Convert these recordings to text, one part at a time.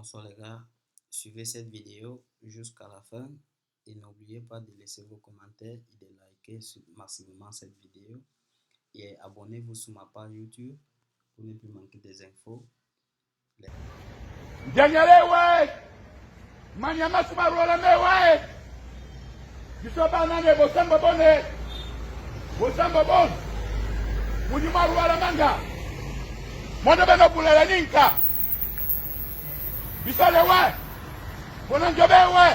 Bonsoir les gars, suivez cette vidéo jusqu'à la fin et n'oubliez pas de laisser vos commentaires et de liker massivement cette vidéo et abonnez-vous sur ma page YouTube pour ne plus manquer des infos. Janyalewe, manyama sumarola mewe, bisoba nane bosambo bone, bosambo bon, munyumaruala manga, mondo beno pulela ninka, bisole we, bonanjobe we,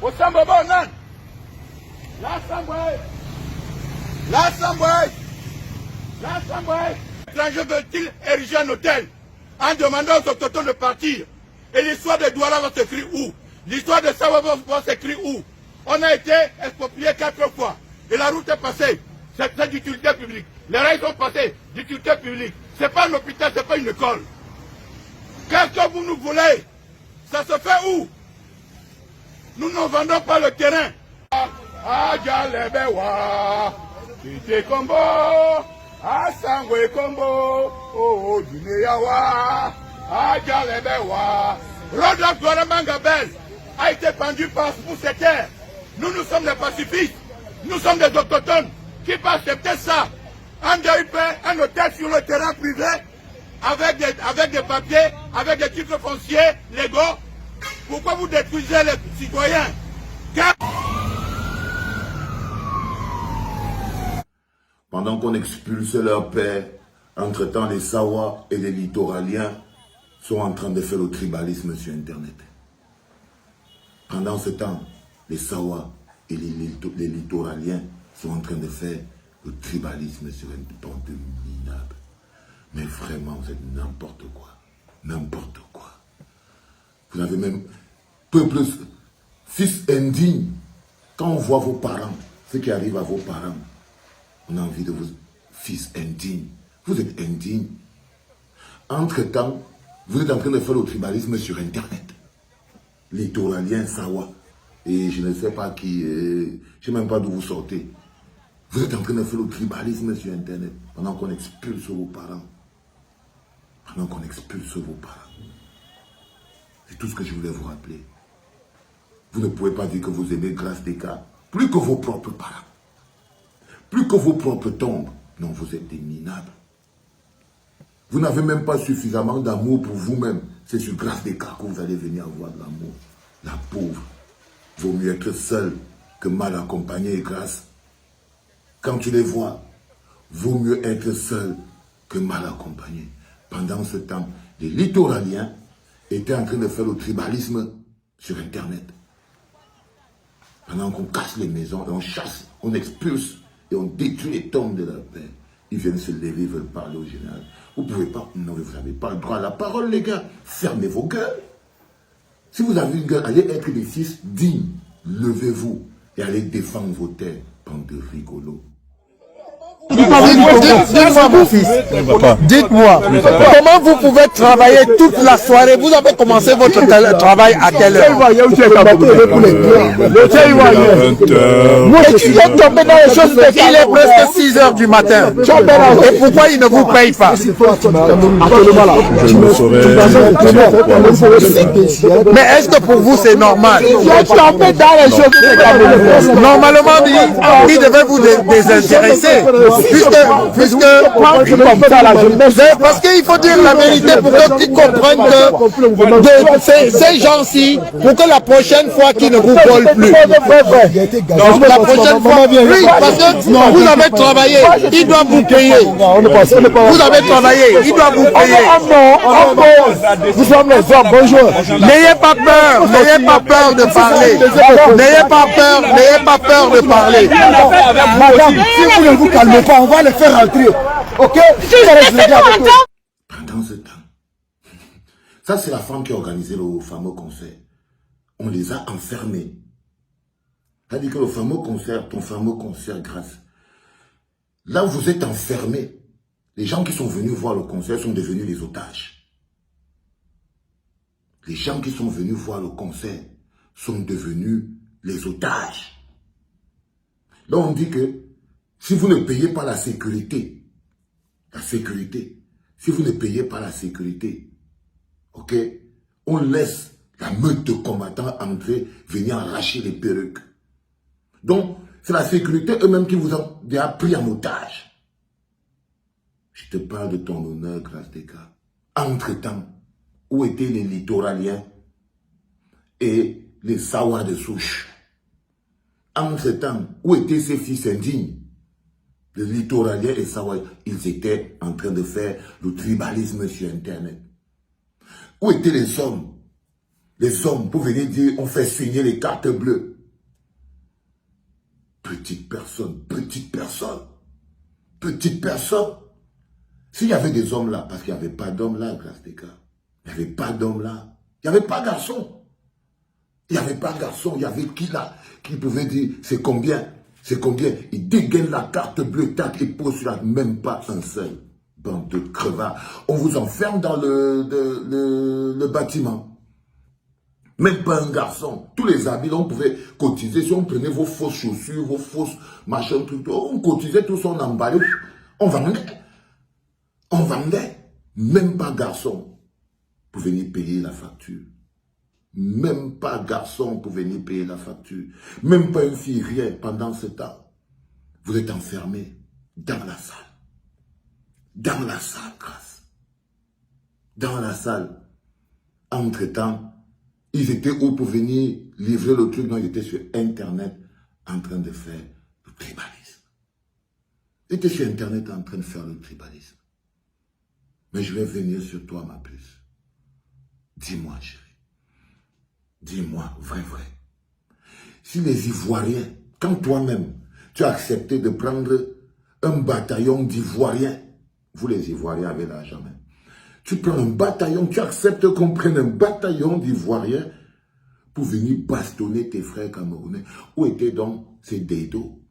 bosambo bonan, l'assemblée, l'assemblée, l'assemblée. L'étranger veut-il ériger un hôtel en demandant aux autochtones de partir? Et l'histoire de Douala va s'écrire où? L'histoire de Sawa va s'écrire où? On a été exproprié 4 fois. Et la route est passée. C'est d'utilité publique. Les rails sont passés d'utilité publique. C'est pas un hôpital, c'est pas une école. Qu'est-ce que vous nous voulez? Ça se fait où? Nous ne vendons pas le terrain. Adjalebewa, Tite Kombo, Asangwe Kombo, Oh Dineyawa, Adjalebewa. Rodolphe Douala-Mangabel a été pendu pour ses terres. Nous sommes des pacifistes, nous sommes des autochtones qui peuvent accepter ça. Un hôtel sur le terrain privé avec des papiers, avec des titres fonciers légaux. Pourquoi vous détruisez les citoyens? Pendant qu'on expulsait leur père, entre-temps les Sawa et les littoraliens sont en train de faire le tribalisme sur Internet. Pendant ce temps, les Sawa et les littoraliens sont en train de faire le tribalisme sur Internet. Bande de minables. Mais vraiment, vous êtes n'importe quoi. N'importe quoi. Vous avez même peuple, fils indigne. Quand on voit vos parents, ce qui arrive à vos parents, on a envie de vous, fils indigne. Vous êtes indigne. Entre-temps, vous êtes en train de faire le tribalisme sur Internet. Littoralien, Sawa. Et je ne sais pas qui, je ne sais même pas d'où vous sortez. Vous êtes en train de faire le tribalisme sur Internet pendant qu'on expulse vos parents. Pendant qu'on expulse vos parents. C'est tout ce que je voulais vous rappeler. Vous ne pouvez pas dire que vous aimez Grâce des cas, plus que vos propres parents. Plus que vos propres tombes. Non, vous êtes des minables. Vous n'avez même pas suffisamment d'amour pour vous-même. C'est sur Grâce des cas que vous allez venir avoir de l'amour. La pauvre. Vaut mieux être seul que mal accompagné, Grâce. Quand tu les vois, vaut mieux être seul que mal accompagné. Pendant ce temps, les littoraliens étaient en train de faire le tribalisme sur Internet. Pendant qu'on casse les maisons, on chasse, on expulse et on détruit les tombes de leur père. Ils viennent se lever, ils veulent parler au général. Vous ne pouvez pas, non mais vous n'avez pas le droit à la parole les gars. Fermez vos gueules. Si vous avez une gueule, allez être des fils dignes. Levez-vous et allez défendre vos terres. Bande de rigolos. Dites-moi mon fils, dites-moi, comment vous pouvez travailler toute la soirée? Vous avez commencé votre travail à quelle heure? Et tu es tombé dans les choses, il est presque 6 heures du matin. Et pourquoi il ne vous paye pas? Mais est-ce que pour vous c'est normal? Normalement, il devait vous désintéresser. Puisque parce qu'il faut dire la vérité pour que tu comprennes que ces gens-ci, pour que la prochaine fois qu'ils ne vous volent plus. Donc la prochaine fois, oui, parce que vous avez travaillé, il doit vous payer. Vous avez travaillé, il doit vous payer. Nous sommes les hommes, bonjour. N'ayez pas peur, n'ayez pas peur de parler. N'ayez pas peur, n'ayez pas peur de parler. Madame, si vous ne vous calmez pas, on va les faire rentrer. Ok? Pendant ce temps, ça c'est la femme qui a organisé le fameux concert. On les a enfermés. C'est-à-dire que le fameux concert, ton fameux concert, Grâce, là où vous êtes enfermés, les gens qui sont venus voir le concert sont devenus les otages. Les gens qui sont venus voir le concert sont devenus les otages. Là on dit que si vous ne payez pas la sécurité, si vous ne payez pas la sécurité, ok, on laisse la meute de combattants entrer, venir arracher les perruques. Donc, c'est la sécurité eux-mêmes qui vous ont déjà pris en otage. Je te parle de ton honneur, grâce des cas. Entre-temps, où étaient les littoraliens et les Sawa de souche? Entre-temps, où étaient ces fils indignes? Les littoraliens et Sawa, ils étaient en train de faire le tribalisme sur Internet. Où étaient les hommes? Les hommes pour venir dire, on fait signer les cartes bleues. Petite personne, petite personne, petite personne. S'il y avait des hommes là, parce qu'il n'y avait pas d'hommes là, grâce des cas. Il n'y avait pas d'hommes là. Il n'y avait pas de garçon. Il n'y avait pas de garçon. Il y avait qui là, qui pouvait dire, c'est combien? C'est combien? Il dégaine la carte bleue, tac, et pose sur la même pas un seul. Bande de crevards. On vous enferme dans le bâtiment. Même pas un garçon. Tous les habits, on pouvait cotiser. Si on prenait vos fausses chaussures, vos fausses machins, tout, on cotisait, tout ça, on emballait. On vendait. On vendait. Même pas garçon pour venir payer la facture. Même pas garçon pour venir payer la facture. Même pas une fille, rien pendant ce temps. Vous êtes enfermés dans la salle. Dans la salle, grâce. Dans la salle. Entre-temps, ils étaient où pour venir livrer le truc? Non, ils étaient sur Internet en train de faire le tribalisme. Ils étaient sur Internet en train de faire le tribalisme. Mais je vais venir sur toi, ma puce. Dis-moi, chérie. Dis-moi, vrai. Si les Ivoiriens, quand toi-même, tu as accepté de prendre un bataillon d'Ivoiriens, vous les Ivoiriens avez l'argent même. Tu prends un bataillon, tu acceptes qu'on prenne un bataillon d'Ivoiriens pour venir bastonner tes frères camerounais. Où étaient donc ces Dedo?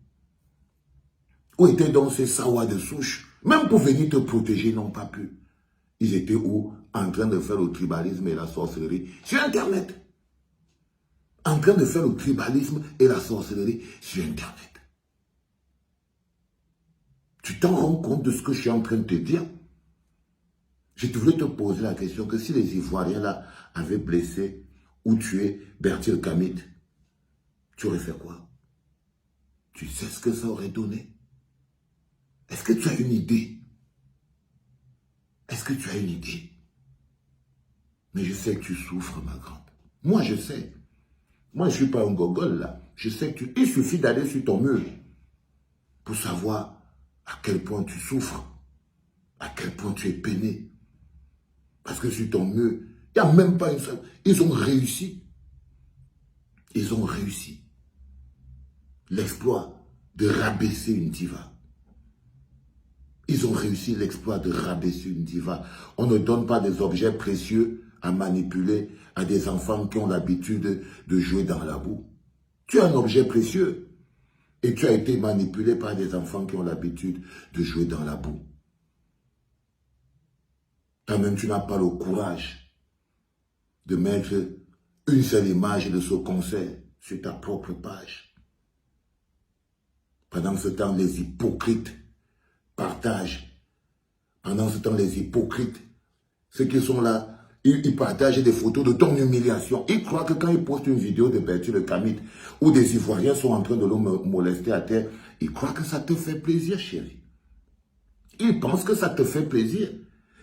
Où étaient donc ces Sawa de souche? Même pour venir te protéger, ils n'ont pas pu. Ils étaient où? En train de faire le tribalisme et la sorcellerie sur Internet. En train de faire le tribalisme et la sorcellerie sur Internet. Tu t'en rends compte de ce que je suis en train de te dire? Je voulais te poser la question que si les Ivoiriens là avaient blessé ou tué Bertil Kamit, tu aurais fait quoi? Tu sais ce que ça aurait donné? Est-ce que tu as une idée? Est-ce que tu as une idée? Mais je sais que tu souffres, ma grande. Moi, je sais. Moi, je ne suis pas un gogol là. Je sais que il suffit d'aller sur ton mur pour savoir à quel point tu souffres, à quel point tu es peiné. Parce que sur ton mur, il n'y a même pas une seule. Ils ont réussi. Ils ont réussi. L'exploit de rabaisser une diva. Ils ont réussi l'exploit de rabaisser une diva. On ne donne pas des objets précieux à manipuler à des enfants qui ont l'habitude de jouer dans la boue. Tu as un objet précieux et tu as été manipulé par des enfants qui ont l'habitude de jouer dans la boue. Toi-même, tu n'as pas le courage de mettre une seule image de ce concert sur ta propre page. Pendant ce temps, les hypocrites partagent. Pendant ce temps, les hypocrites, ceux qui sont là, ils partagent des photos de ton humiliation. Ils croient que quand ils postent une vidéo de Bertil Kamit, où des Ivoiriens sont en train de le molester à terre, ils croient que ça te fait plaisir, chérie. Ils pensent que ça te fait plaisir.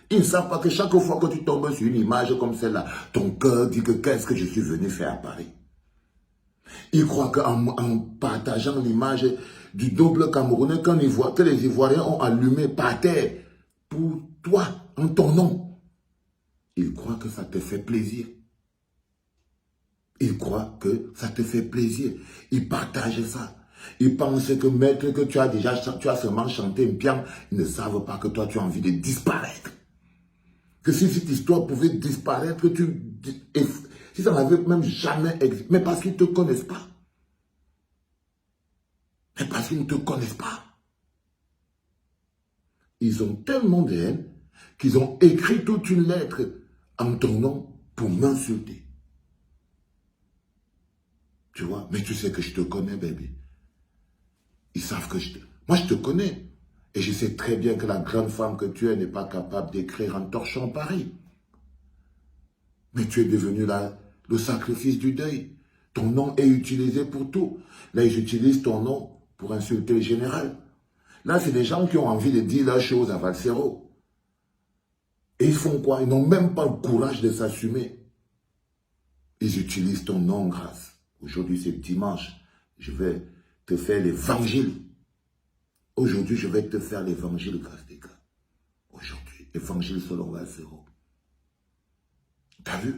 Ils ne savent pas que chaque fois que tu tombes sur une image comme celle-là, ton cœur dit que qu'est-ce que je suis venu faire à Paris. Ils croient qu'en partageant l'image du double Camerounais que les Ivoiriens ont allumé par terre pour toi, en ton nom, ils croient que ça te fait plaisir. Ils croient que ça te fait plaisir. Ils partagent ça. Ils pensent que maître, que tu as seulement chanté une piano, ils ne savent pas que toi tu as envie de disparaître. Que si cette histoire pouvait disparaître, si ça n'avait même jamais existé, mais parce qu'ils ne te connaissent pas. Mais parce qu'ils ne te connaissent pas. Ils ont tellement de haine qu'ils ont écrit toute une lettre en ton nom pour m'insulter. Tu vois, mais tu sais que je te connais, baby. Ils savent que moi, je te connais. Et je sais très bien que la grande femme que tu es n'est pas capable d'écrire en torchant Paris. Mais tu es devenu là le sacrifice du deuil. Ton nom est utilisé pour tout. Là, ils utilisent ton nom pour insulter le général. Là, c'est des gens qui ont envie de dire leurs choses à Valsero. Et ils font quoi? Ils n'ont même pas le courage de s'assumer. Ils utilisent ton nom, grâce. Aujourd'hui, c'est dimanche. Je vais te faire l'évangile. Aujourd'hui, je vais te faire l'évangile, grâce des gars. Aujourd'hui, évangile selon Valsero. T'as vu?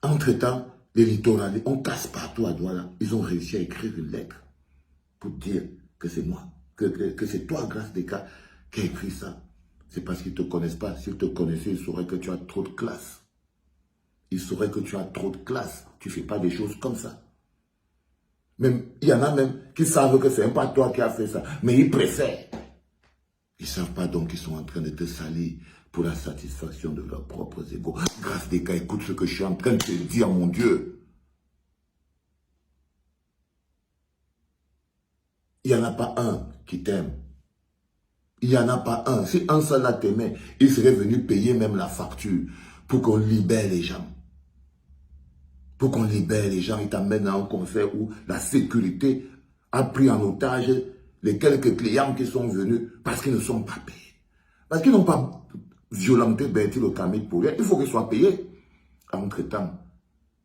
Entre-temps, les littoraliens, on casse partout à Douala. Ils ont réussi à écrire une lettre pour dire que c'est moi, que c'est toi, grâce des gars, qui a écrit ça. C'est parce qu'ils ne te connaissent pas. S'ils te connaissaient, ils sauraient que tu as trop de classe. Ils sauraient que tu as trop de classe. Tu ne fais pas des choses comme ça. Même, il y en a même qui savent que ce n'est pas toi qui as fait ça. Mais ils préfèrent. Ils ne savent pas donc qu'ils sont en train de te salir pour la satisfaction de leurs propres égos. Grâce des gars, écoute ce que je suis en train de te dire, mon Dieu. Il n'y en a pas un qui t'aime. Il n'y en a pas un. Si un seul là t'aimait, il serait venu payer même la facture pour qu'on libère les gens. Pour qu'on libère les gens, il t'amène à un concert où la sécurité a pris en otage les quelques clients qui sont venus parce qu'ils ne sont pas payés. Parce qu'ils n'ont pas violenté Bertil le Camille pour rien. Il faut qu'ils soient payés. Entre-temps,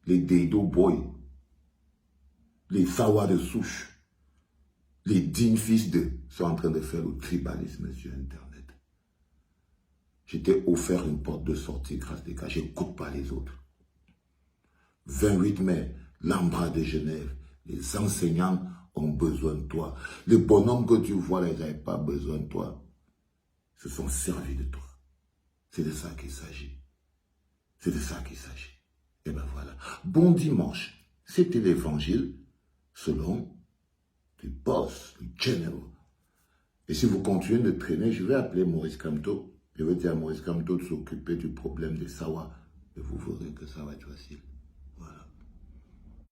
les Dedo Boys, les Sawa de souche, les dignes fils d'eux sont en train de faire le tribalisme sur Internet. Je t'ai offert une porte de sortie grâce des gars. Je n'écoute pas les autres. 28 mai, l'Ambra de Genève. Les enseignants ont besoin de toi. Les bonhommes que tu vois, ils n'avaient pas besoin de toi. Ils se sont servis de toi. C'est de ça qu'il s'agit. C'est de ça qu'il s'agit. Et ben voilà. Bon dimanche. C'était l'évangile selon le boss, le general. Et si vous continuez de traîner, je vais appeler Maurice Kamto. Je vais dire à Maurice Kamto de s'occuper du problème des Sawa. Et vous verrez que ça va être facile.